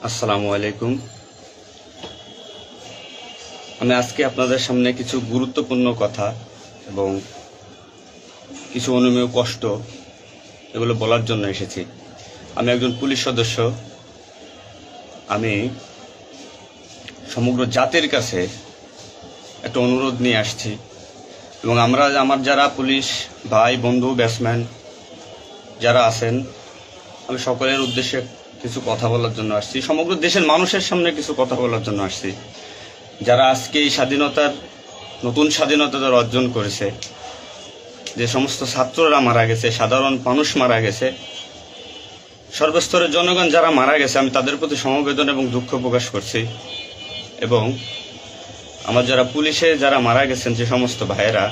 আসসালামু আলাইকুম। আমি আজকে আপনাদের সামনে কিছু গুরুত্বপূর্ণ কথা এবং কিছু অনুমেয় কষ্ট এগুলো বলার জন্য এসেছি। আমি একজন পুলিশ সদস্য। আমি সমগ্র জাতির কাছে একটা অনুরোধ নিয়ে আসছি এবং আমার যারা পুলিশ ভাই বন্ধু ব্যাটসম্যান যারা আছেন, আমি সকলের উদ্দেশ্যে কিছু কথা বলার জন্য আসছি। সমগ্র দেশের মানুষের সামনে কিছু কথা বলার জন্য আসছি। যারা আজকে এই নতুন স্বাধীনতা যারা অর্জন করেছে, যে সমস্ত ছাত্ররা মারা গেছে, সাধারণ মানুষ মারা গেছে, সর্বস্তরের জনগণ যারা মারা গেছে, আমি তাদের প্রতি সমবেদনা এবং দুঃখ প্রকাশ করছি। এবং আমার যারা পুলিশে যারা মারা গেছেন যে সমস্ত ভাইয়েরা,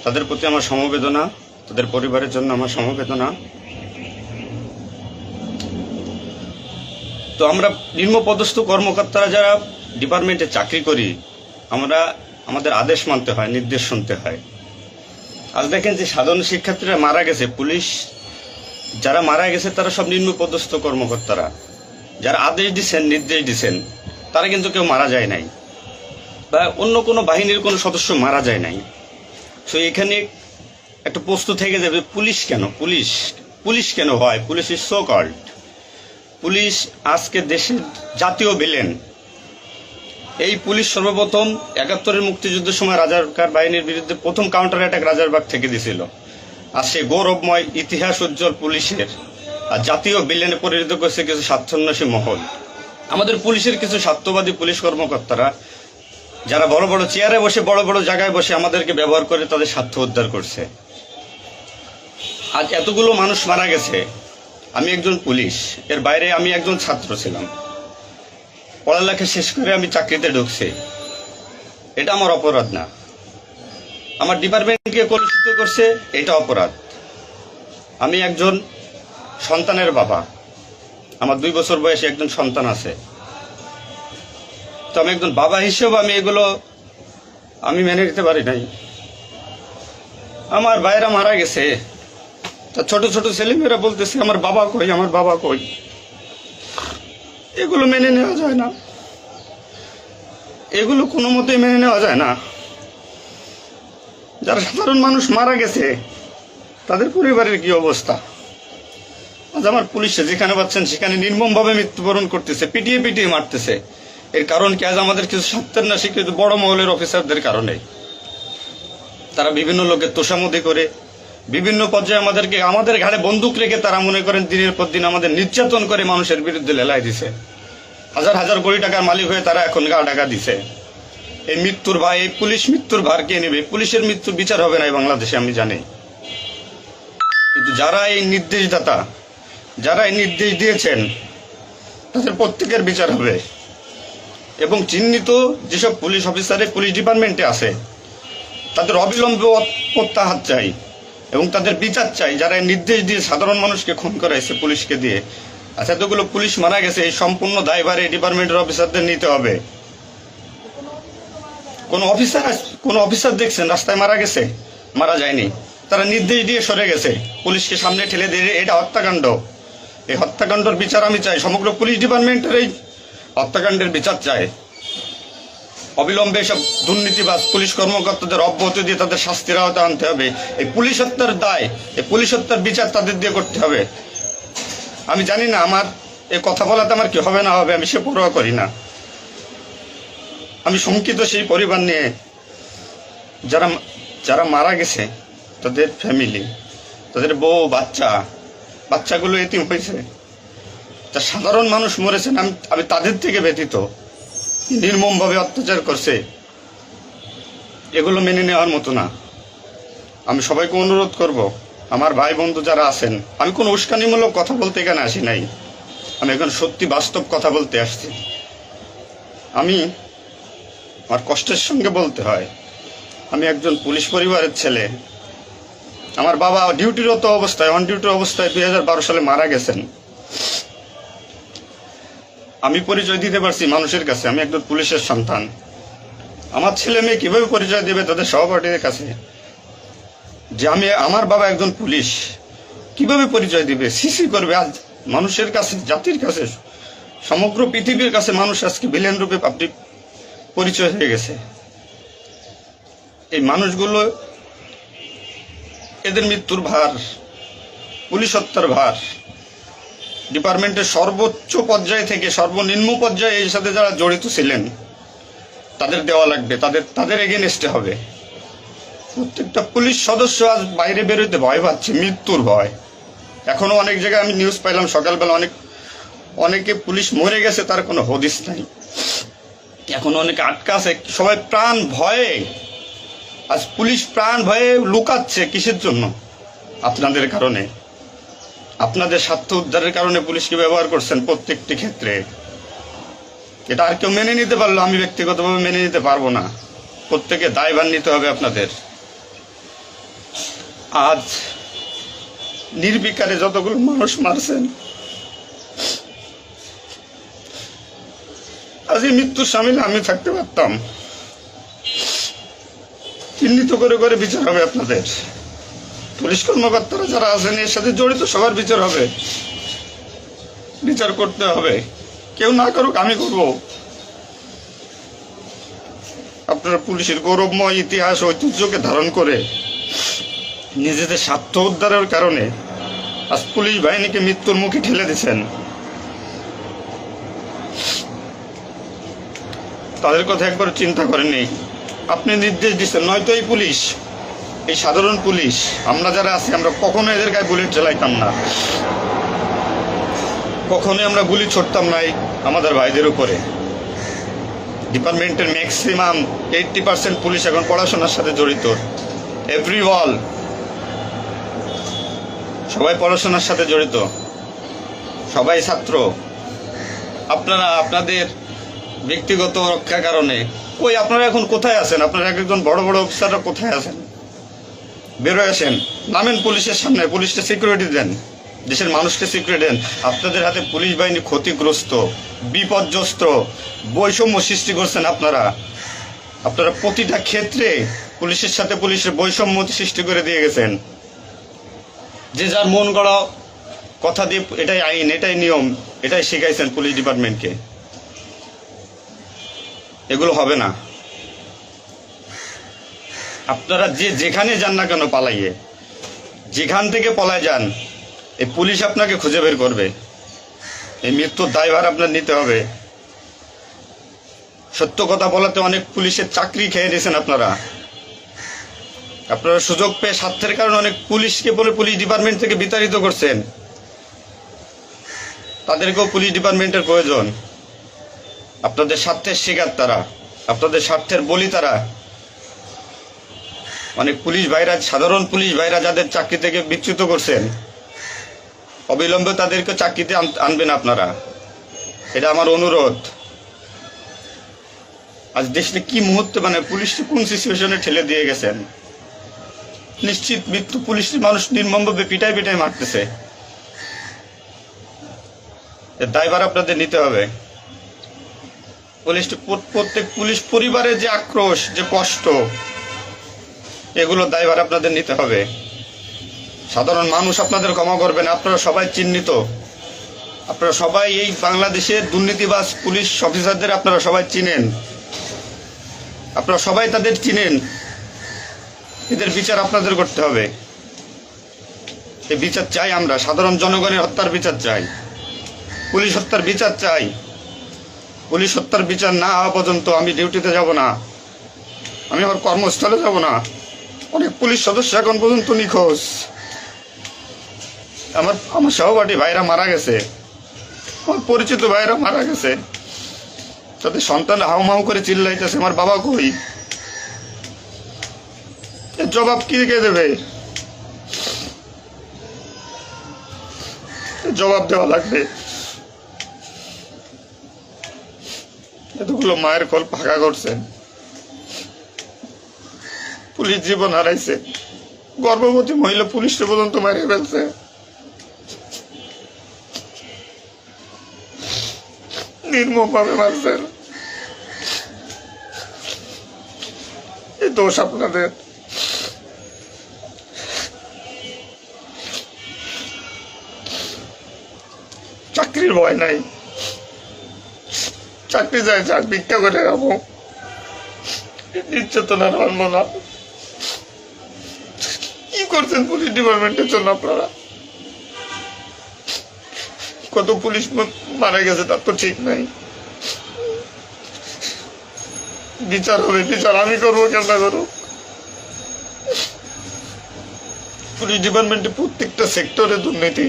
তাদের প্রতি আমার সমবেদনা, তাদের পরিবারের জন্য আমার সমবেদনা। তো আমরা নিম্নপদস্থ কর্মকর্তারা যারা ডিপার্টমেন্টে চাকরি করি, আমাদের আদেশ মানতে হয়, নির্দেশ শুনতে হয়। আজ দেখেন যে সাধারণ শিক্ষার্থীরা মারা গেছে, পুলিশ যারা মারা গেছে তারা সব নিম্নপদস্থ কর্মকর্তারা, যারা আদেশ দিচ্ছেন নির্দেশ দিচ্ছেন, তারা কিন্তু কেউ মারা যায় নাই, বা অন্য কোনো বাহিনীর কোনো সদস্য মারা যায় নাই। তো এখানে একটা প্রশ্ন থেকে যাবে, পুলিশ কেন, পুলিশ কেন হয়? Police is so called. Police আজকে দেশের জাতীয় ভিলেন। এই পুলিশ সর্বপ্রথম ৭১-এর মুক্তিযুদ্ধের সময় রাজাকার বাহিনীর বিরুদ্ধে প্রথম কাউন্টার অ্যাটাক রাজারবাগ থেকে দিয়েছিল। আর সে গৌরবময় ইতিহাস উজ্জ্বল পুলিশের আর জাতীয় ভিলেনে পরিণত করেছে কিছু স্বার্থান্বেষী মহল। আমাদের পুলিশের কিছু স্বার্থবাদী পুলিশ কর্মকর্তারা যারা বড় বড় চেয়ারে বসে, বড় বড় জায়গায় বসে আমাদেরকে ব্যবহার করে তাদের স্বার্থ উদ্ধার করছে। আজ এতগুলো মানুষ মারা গেছে। আমি একজন পুলিশ, এর বাইরে আমি একজন ছাত্র ছিলাম। পড়ালেখা শেষ করে আমি চাকরিতে ঢুকছি। এটা আমার অপরাধ না। আমার ডিপার্টমেন্টকে কলুষিত করছে, এটা অপরাধ। আমি একজন সন্তানের বাবা, আমার 2 বছর বয়সে একজন সন্তান আছে। তো আমি একজন বাবা হিসেবে আমি মেনে নিতে পারি নাই। আমার ভাইয়েরা মারা গেছে, তা ছোট ছোট ছেলেমেয়েরা বলতেছে আমার বাবা কই, আমার বাবা কই। এগুলো মেনে নেওয়া যায় না, এগুলো কোনো মতেই মেনে নেওয়া যায় না। যারা সাধারণ মানুষ মারা গেছে তাদের পরিবারের কি অবস্থা? আজ আমার পুলিশে যেখানে পাচ্ছেন সেখানে নির্মমভাবে মৃত্যুবরণ করতেছে, পিটিয়ে পিটিয়ে মারতেছে। এর কারণ কি? আজ আমাদের কিছু স্বার্থের না স্বীকৃত বড় মহলের অফিসারদের কারণে। তারা বিভিন্ন লোকের তোষামোদি করে, বিভিন্ন পর্যায়ে আমাদের ঘাড়ে বন্দুক রেখে তারা মনে করেন দিনের পর দিন আমাদের নির্যাতন করে মানুষের বিরুদ্ধে লেলাই দিছে। হাজার হাজার কোটি টাকার মালিক হয়ে তারা এখন গা ঢাকা দিছে। এই মৃত্যুর ভার, এই পুলিশ মৃত্যুর ভার কে নেবে? পুলিশের মৃত্যুর বিচার হবে না এই বাংলাদেশে, আমি জানি। কিন্তু যারা এই নির্দেশদাতা, যারা এই নির্দেশ দিয়েছেন, তাদের প্রত্যেকের বিচার হবে। এবং চিহ্নিত যেসব পুলিশ অফিসারে পুলিশ ডিপার্টমেন্টে আছে, তাদের অবিলম্বে প্রত্যাহার চাই এবং তাদের বিচার চাই, যারা নির্দেশ দিয়ে সাধারণ মানুষকে খুন করাইছে পুলিশকে দিয়ে। আচ্ছা, এতগুলো পুলিশ মারা গেছে, এই সম্পূর্ণ দায়ভার এই ডিপার্টমেন্টের অফিসারদের নিতে হবে। কোন অফিসার দেখছেন রাস্তায় মারা গেছে? মারা যায়নি। তারা নির্দেশ দিয়ে সরে গেছে, পুলিশকে সামনে ঠেলে দিয়ে। এটা হত্যাকাণ্ড। এই হত্যাকাণ্ডের বিচার আমি চাই। সমগ্র পুলিশ ডিপার্টমেন্টের এই হত্যাকাণ্ডের বিচার চাই। অবিলম্বে সব দুর্নীতিবাজ পুলিশ কর্মকর্তাদের অব্যাহতি দিয়ে তাদের শাস্তির আওতায় আনতে হবে। এই পুলিশ হত্যার দায়, এই পুলিশ হত্যার বিচার তাদের দিয়ে করতে হবে। আমি জানি না আমার এই কথা বলাতে আমার কি হবে না হবে, আমি সে পরোয়া করি না। আমি শঙ্কিত সেই পরিবার নিয়ে, যারা মারা গেছে, তাদের ফ্যামিলি, তাদের বউ বাচ্চাগুলো এতিম হয়েছে। তা সাধারণ মানুষ মরেছেন, আমি তাদের থেকে ব্যতীত। নির্মমভাবে অত্যাচার করছে, এগুলো মেনে নেওয়ার মতো না। আমি সবাইকে অনুরোধ করব, আমার ভাই বন্ধু যারা আছেন, আমি কোনো উস্কানিমূলক কথা বলতে এখানে আসি নাই। আমি এখন সত্যি বাস্তব কথা বলতে আসছি। আমার কষ্টের সঙ্গে বলতে হয়, আমি একজন পুলিশ পরিবারের ছেলে। আমার বাবা অন ডিউটির অবস্থায় 2012 সালে মারা গেছেন। আমি পরিচয় দিতে পারছি মানুষের কাছে, আমি একজন পুলিশের সন্তান। আমার ছেলে মেয়ে কিভাবে পরিচয় দেবে তাদের সহপাঠীদের কাছে যে আমার বাবা একজন পুলিশ? কিভাবে পরিচয় দিবে? সিসি করবে? আজ মানুষের কাছে, জাতির কাছে সমগ্র পৃথিবীর কাছে মানুষ আজকে ভিলেন রূপে আপনি পরিচয় হয়ে গেছে। এই মানুষগুলো, এদের মৃত্যুর ভার, পুলিশ হত্যার ভার ডিপার্টমেন্টের সর্বোচ্চ পর্যায়ে থেকে সর্বনিম্ন পর্যায়ে এর সাথে যারা জড়িত ছিলেন তাদের দেওয়া লাগবে, তাদের এগেনস্টে হবে। প্রত্যেকটা পুলিশ সদস্য আজ বাইরে বেরোতে ভয় পাচ্ছে, মৃত্যুর ভয়। এখনো অনেক জায়গায় আমি নিউজ পাইলাম সকালবেলা, অনেকে পুলিশ মরে গেছে, তার কোনো হদিস নাই। এখন অনেকে আটকা আছে, সবাই প্রাণ ভয়ে, আজ পুলিশ প্রাণ ভয়ে লুকাচ্ছে। কিসের জন্য? আপনাদের কারণে, আপনাদের স্বার্থ উদ্ধারের কারণে পুলিশকে ব্যবহার করছেন প্রত্যেকটি ক্ষেত্রে। এটা আর কেউ মেনে নিতে পারলো, আমি ব্যক্তিগতভাবে মেনে নিতে পারবো না। প্রত্যেকে দায়ভার নিতে হবে আপনাদের। আজ নির্বিকারে যতগুলো মানুষ মারছেন, আজ এই মৃত্যুর সামিলে আমি থাকতে পারতাম। চিহ্নিত করে করে বিচার হবে আপনাদের। পুলিশ কর্মকর্তারা যারা আছেন এর সাথে জড়িত সবার বিচার হবে, বিচার করতে হবে। কেউ না করুক, আমি করব। আপনারা পুলিশের গৌরবময় ইতিহাস ঐতিহ্যকে ধারণ করে নিজেদের স্বার্থ উদ্ধারের কারণে আজ পুলিশ বাহিনীকে মৃত্যুর মুখে ঠেলে দিচ্ছেন। তাদের কথা একবার চিন্তা করেননি। আপনি নির্দেশ দিচ্ছেন, নয়তো এই পুলিশ, এই সাধারণ পুলিশ, আমরা যারা আছি, আমরা কখনো এদের গায়ে বুলেট চালাইতাম না, কখনোই আমরা গুলি ছড়তাম নাই আমাদের ভাইদের উপরে। ডিপার্টমেন্টের ম্যাক্সিমাম 80% পুলিশ এখন পড়াশোনার সাথে জড়িত। এভরি ওয়াল, সবাই পড়াশোনার সাথে জড়িত, সবাই ছাত্র। আপনারা আপনাদের ব্যক্তিগত রক্ষার কারণে কই, আপনারা এখন কোথায় আছেন? আপনারা একজন বড় বড় অফিসাররা কোথায় আছেন? বেরোয় আসেন, নামেন পুলিশের সামনে, পুলিশকে সিকিউরিটি দেন, দেশের মানুষকে সিকিউরিটি দেন। আপনাদের হাতে পুলিশ বাহিনী ক্ষতিগ্রস্ত, বিপর্যস্ত, বৈষম্য সৃষ্টি করছেন আপনারা। আপনারা প্রতিটা ক্ষেত্রে পুলিশের সাথে পুলিশের বৈষম্য সৃষ্টি করে দিয়ে গেছেন। যে যার মন গড়া কথা দিয়ে, এটাই আইন, এটাই নিয়ম, এটাই শিখাইছেন পুলিশ ডিপার্টমেন্টকে। এগুলো হবে না। আপনারা যেখানে যান না কেন পালাইয়ে, যেখান থেকে পলায় যান, এই পুলিশ আপনাকে খুঁজে বের করবে। এই মৃত্যুর দায়ভার আপনার নিতে হবে। সত্য কথা বলাতে অনেক পুলিশের চাকরি খেয়ে নিয়েছেন আপনারা। আপনারা সুযোগ পেয়ে স্বার্থের কারণে অনেক পুলিশকে বলে পুলিশ ডিপার্টমেন্ট থেকে বিতাড়িত করছেন। তাদেরকেও পুলিশ ডিপার্টমেন্টের প্রয়োজন। আপনাদের স্বার্থের শিকার তারা, আপনাদের স্বার্থের বলি তারা। অনেক পুলিশ ভাইরা, সাধারণ পুলিশ ভাইরা যাদের চাকরি থেকে বিচ্যুত করছেন, অবিলম্বে তাদেরকে চাকরিতে আনবেন আপনারা। এটা আমার অনুরোধ। আজ দেশে কি মুহূর্তে, মানে পুলিশকে কোন সিচুয়েশনে ঠেলে দিয়ে গেছেন। নিশ্চিত মৃত্যু, পুলিশের মানুষ নির্মমভাবে পিটাই পিটাই মারতেছে। এর দায়ভার আপনাদের নিতে হবে। প্রত্যেক পুলিশ পরিবারের যে আক্রোশ, যে কষ্ট, এগুলো দায়ভার আপনাদের নিতে হবে। সাধারণ মানুষ আপনাদের ক্ষমা করবে না। আপনারা সবাই চিহ্নিত, আপনারা সবাই এই বাংলাদেশের দুর্নীতিবাজ পুলিশ অফিসারদের আপনারা সবাই চিনেন, আপনারা সবাই তাদের চিনেন। এদের বিচার আপনাদের করতে হবে। এই বিচার চাই আমরা, সাধারণ জনগণের হত্যার বিচার চাই, পুলিশ হত্যার বিচার চাই। পুলিশ হত্যার বিচার না হওয়া পর্যন্ত আমি ডিউটিতে যাব না, আমি আমার কর্মস্থলে যাব না। অনেক পুলিশ সদস্য এখন পর্যন্ত নিখোঁজ। আমার সহপাঠী ভাইরা মারা গেছে, আমার পরিচিত ভাইরা মারা গেছে। তাদের সন্তান হাউমাউ করে চিল্লাইতেছে, আমার বাবা কই? এর জবাব কি কে দেবে? জবাব দেওয়া লাগবে। এতগুলো মায়ের কোল ফাঁকা করছেন, পুলিশ জীবন হারাইছে, গর্ভবতী মহিলা পুলিশকে পর্যন্ত মারিয়ে ফেলছে। নির্মমভাবে মারছেন। এই দোষ আপনাদের। চাকরির ভয় নাই, চাকরি যায় যাক, ভিক্ষা করে খাবো, নির্যাতন আর মানবো না। কি করছেন পুলিশ ডিপার্টমেন্টের জন্য আপনারা? কত পুলিশ মারা গেছে তার তো ঠিক নাই। বিচার হবে, বিচার আমি করবো, কেন না করবো? পুলিশ ডিপার্টমেন্টে প্রত্যেকটা সেক্টরে দুর্নীতি।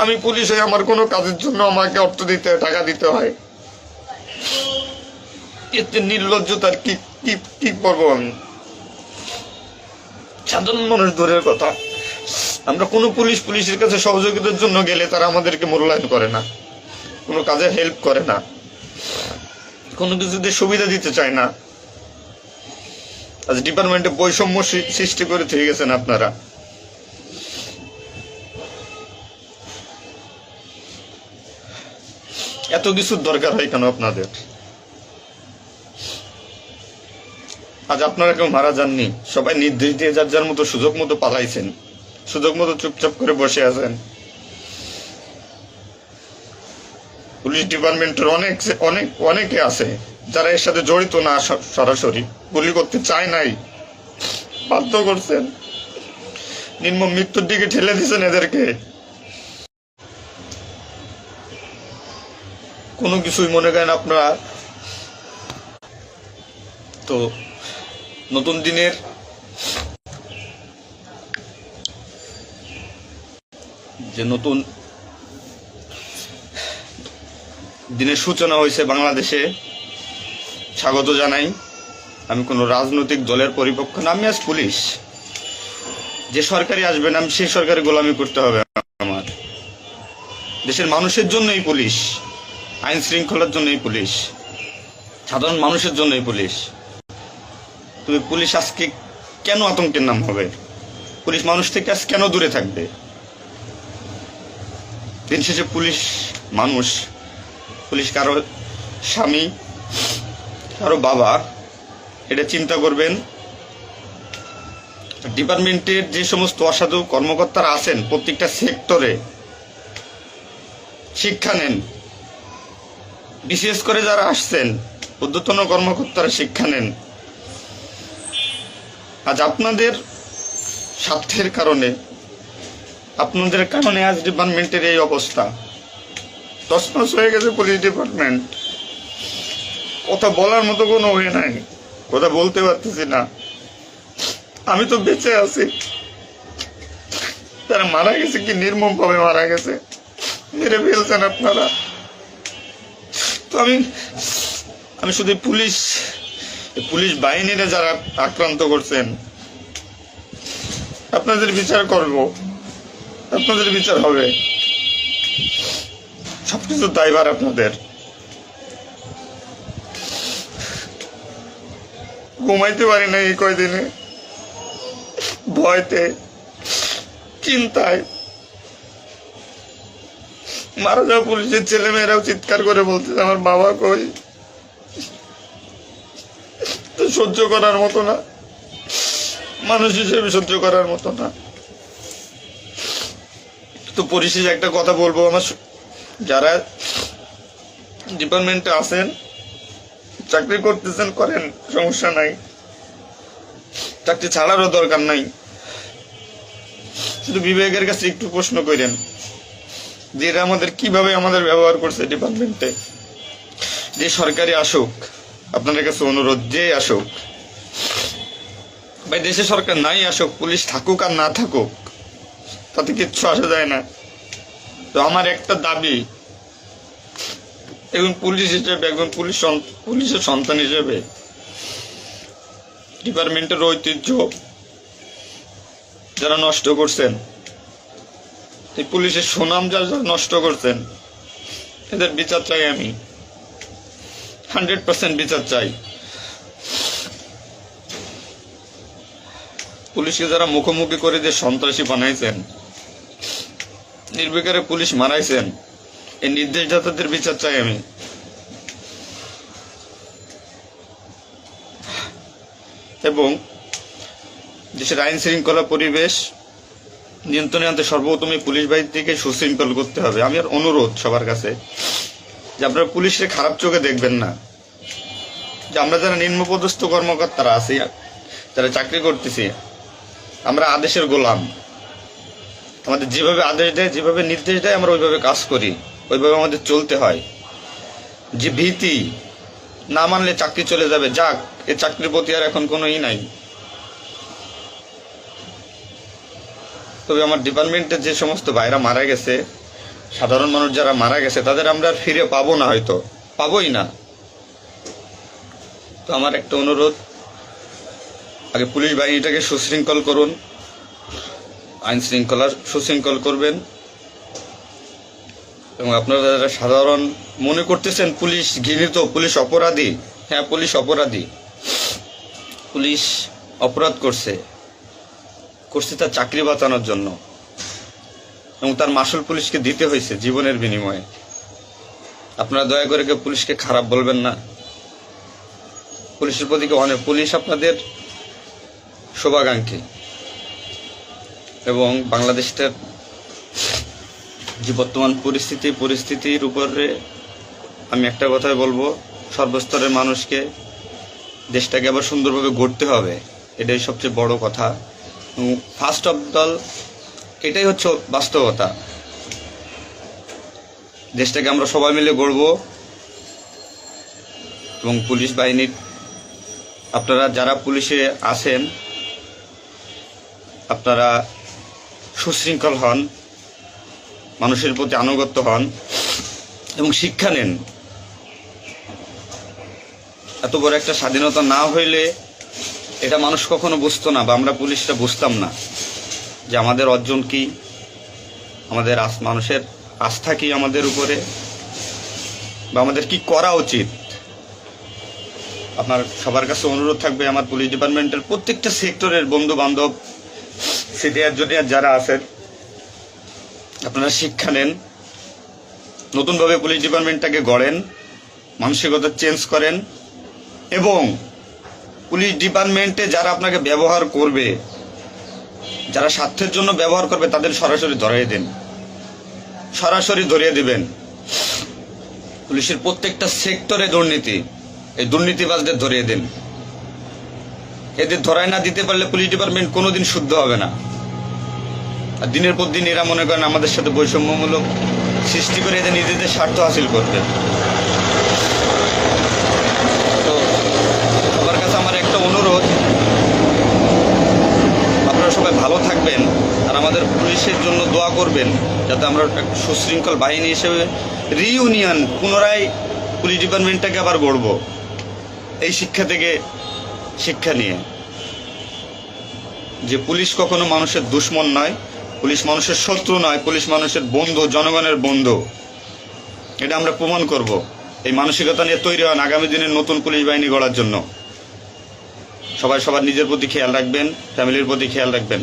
আমি পুলিশ হয়ে আমার কোনো কাজের জন্য আমাকে অর্থ দিতে হয়, টাকা দিতে হয়। এতে নির্লজ্জতার কি কি কি করবো আমি? সাধারণ মানুষ দূরের কথা, আমরা কোনো পুলিশের কাছে সহযোগিতার জন্য গেলে তারা আমাদেরকে মূল্যায়ন করে না, কোনো কাজে হেল্প করে না, কোনো কিছুতে সুবিধা দিতে চায় না। আজ ডিপার্টমেন্টে বৈষম্য সৃষ্টি করে থেকে গেছেন আপনারা। এত কিছুর দরকার হয় কেন আপনাদের? আজ আপনারা কেউ মারা যাননি, সবাই নির্দেশ দিয়ে যার যার মতো সুযোগ মতো পালাইছেন, সুযোগ মতো চুপচাপ করে বসে আছেন। পুলিশ ডিপার্টমেন্টের অনেকে আছে যারা এর সাথে জড়িত না, সরাসরি গুলি করতে চায় নাই, বাধ্য করছেন, নির্মম মৃত্যুর দিকে ঠেলে দিয়েছেন এদেরকে। কোনো কিছুই মনে করেন আপনারা। তো নতুন দিনের যে নতুন দিনের সূচনা হয়েছে বাংলাদেশে, স্বাগত জানাই। আমি কোনো রাজনৈতিক দলের পরিপক্ষ না, আমি আজ পুলিশ। যে সরকারি আসবেন আমি সেই সরকারি গোলামি করতে হবে আমার। দেশের মানুষের জন্যই পুলিশ, আইন শৃঙ্খলার জন্যই পুলিশ, সাধারণ মানুষের জন্যই পুলিশ। তুমি পুলিশ আজকে কেন আতঙ্কের নাম হবে? পুলিশ মানুষ থেকে আজ কেন দূরে থাকবে? দিন শেষে পুলিশ মানুষ, পুলিশ কারো স্বামী, কারো বাবা, এটা চিন্তা করবেন। ডিপার্টমেন্টের যে সমস্ত অসাধু কর্মকর্তারা আছেন প্রত্যেকটা সেক্টরে শিক্ষা নেন। বিশেষ করে যারা আসছেন ঊর্ধ্বতন কর্মকর্তারা শিক্ষা নেন। আজ আপনাদের স্বার্থের কারণে, আপনাদের কারণে আজ ডিপার্টমেন্টের এই অবস্থা। তছনছ হয়ে গেছে পুলিশ ডিপার্টমেন্ট। কথা বলার মতো কোনো ওয়ে নাই, কথা বলতে পারতেছি না। আমি তো বেঁচে আছি, তারা মারা গেছে কি নির্মম ভাবে মারা গেছে, মেরে ফেলছেন আপনারা। তো আমি শুধু পুলিশ বাহিনীরা যারা আক্রান্ত করছেন আপনাদের বিচার করব, আপনাদের বিচার হবে। সবকিছু দায়ভার আপনাদের। ঘুমাইতে পারি না এই কয়দিনে, ভয়তে, চিন্তায়। মারা যাওয়া পুলিশের ছেলেমেয়েরাও চিৎকার করে বলতেছে আমার বাবা কই। সহ্য করার মতো না, মানুষ হিসেবে সহ্য করার মতো না। তো পরিশেষে একটা কথা বলবো, আমার যারা ডিপার্টমেন্টে আছেন, চাকরি করতেছেন করেন, সমস্যা নাই, চাকরি ছাড়ারও দরকার নাই। শুধু বিবেকের কাছে একটু প্রশ্ন করেন যে এরা আমাদের কিভাবে ব্যবহার করছে ডিপার্টমেন্টে। যে সরকারি আসুক, আপনাদের কাছে অনুরোধ, যে আসুক ভাই, দেশে সরকার নাই আসুক, পুলিশ থাকুক আর না থাকুক তাতে কিচ্ছু আসা যায় না। তো আমার একটা দাবি, একজন পুলিশ হিসেবে, একজন পুলিশের সন্তান হিসেবে, ডিপার্টমেন্টের ঐতিহ্য যারা নষ্ট করছেন, এই পুলিশের সুনাম যারা নষ্ট করছেন, এদের বিচার চাই আমি, 100% বিচার চাই। পুলিশকে যারা মুখোমুখি করে যে সন্ত্রাসী বানাইছেন, নির্বিকারে পুলিশ মারাইছেন, এই নির্দেশদাতাদের বিচার চাই আমি। এবং দেশের আইন শৃঙ্খলা পরিবেশ নিয়ন্ত্রণে আনতে সর্বপ্রথমে পুলিশ বাহিনীকে সুশৃঙ্খল করতে হবে। আমি আর অনুরোধ সবার কাছে, যে আপনারা পুলিশের খারাপ চোখে দেখবেন না, যে আমরা যারা নিম্নপদস্থ কর্মকর্তারা আছি, যারা চাকরি করতেছি, আমরা আদেশের গোলাম। আমাদের যেভাবে আদেশ দেয়, যেভাবে নির্দেশ দেয়, আমরা ওইভাবে কাজ করি, ওইভাবে আমাদের চলতে হয়। যে ভীতি, না মানলে চাকরি চলে যাবে, যাক, এই চাকরির প্রতি আর এখন কোনো নাই। তবে আমার ডিপার্টমেন্টের যে সমস্ত ভাইরা মারা গেছে, সাধারণ মানুষ যারা মারা গেছে, তাদের আমরা আর ফিরে পাবো না, হয়তো পাবোই না। তো আমার একটা অনুরোধ, আগে পুলিশ বাহিনীটাকে সুশৃঙ্খল করুন, আইন শৃঙ্খলা সুশৃঙ্খল করবেন। এবং আপনারা যারা সাধারণ মনে করতেছেন পুলিশ ঘৃণিত, পুলিশ অপরাধী, হ্যাঁ পুলিশ অপরাধী, পুলিশ অপরাধ করছে তার চাকরি বাঁচানোর জন্য, এবং তার মাসুল পুলিশকে দিতে হয়েছে জীবনের বিনিময়ে। আপনারা দয়া করে কেউ পুলিশকে খারাপ বলবেন না। পুলিশের প্রতি অনেক, পুলিশ আপনাদের শুভাকাঙ্ক্ষী। এবং বাংলাদেশের যে বর্তমান পরিস্থিতির উপরে আমি একটা কথাই বলবো, সর্বস্তরের মানুষকে, দেশটাকে আবার সুন্দরভাবে গড়তে হবে, এটাই সবচেয়ে বড় কথা। ফার্স্ট অফ অল এটাই হচ্ছে বাস্তবতা। দেশটাকে আমরা সবাই মিলে গড়ব। এবং পুলিশ বাহিনীর আপনারা যারা পুলিশে আছেন, আপনারা সুশৃঙ্খল হন, মানুষের প্রতি আনুগত্য হন এবং শিক্ষা নেন। এত বড় একটা স্বাধীনতা না হইলে এটা মানুষ কখনো বুঝতো না, বা আমরা পুলিশটা বুঝতাম না যে আমাদের অর্জন কি, আমাদের মানুষের আস্থা কি আমাদের উপরে, বা আমাদের কি করা উচিত। আপনার সবার কাছে অনুরোধ থাকবে, আমার পুলিশ ডিপার্টমেন্টের প্রত্যেকটা সেক্টরের বন্ধু বান্ধব, সিনিয়র জুনিয়র যারা আছেন, আপনারা শিক্ষা নেন, নতুনভাবে পুলিশ ডিপার্টমেন্টটাকে গড়েন, মানসিকতা চেঞ্জ করেন, এবং পুলিশ ডিপার্টমেন্টে যারা আপনাকে ব্যবহার করবে, যারা স্বার্থের জন্য ব্যবহার করবে, তাদের সরাসরি ধরিয়ে দেন, সরাসরি ধরিয়ে দিবেন। পুলিশের প্রত্যেকটা সেক্টরে দুর্নীতি, এই দুর্নীতিবাজদের ধরিয়ে দেন। এদের ধরায় না দিতে পারলে পুলিশ ডিপার্টমেন্ট কোনোদিন শুদ্ধ হবে না। আর দিনের পর দিন এরা মনে করেন আমাদের সাথে বৈষম্যমূলক সৃষ্টি করে এদের নিজেদের স্বার্থ হাসিল করবে। তো সবার কাছে আমার একটা অনুরোধ, আপনারা সবাই ভালো থাকবেন আর আমাদের পুলিশের জন্য দোয়া করবেন, যাতে আমরা একটা সুশৃঙ্খল বাহিনী হিসেবে রিইউনিয়ন, পুনরায় পুলিশ ডিপার্টমেন্টটাকে আবার গড়ব, এই শিক্ষা থেকে শিক্ষা নিয়ে, যে পুলিশ কখনো মানুষের দুশ্মন নয়, পুলিশ মানুষের শত্রু নয়, পুলিশ মানুষের বন্ধু, জনগণের বন্ধু। এটা আমরা প্রমাণ করব। এই মানসিকতা নিয়ে তৈরি হন আগামী দিনের নতুন পুলিশ বাহিনী গড়ার জন্য। সবাই সবার নিজের প্রতি খেয়াল রাখবেন, ফ্যামিলির প্রতি খেয়াল রাখবেন,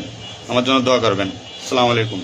আমার জন্য দোয়া করবেন। আসসালামু আলাইকুম।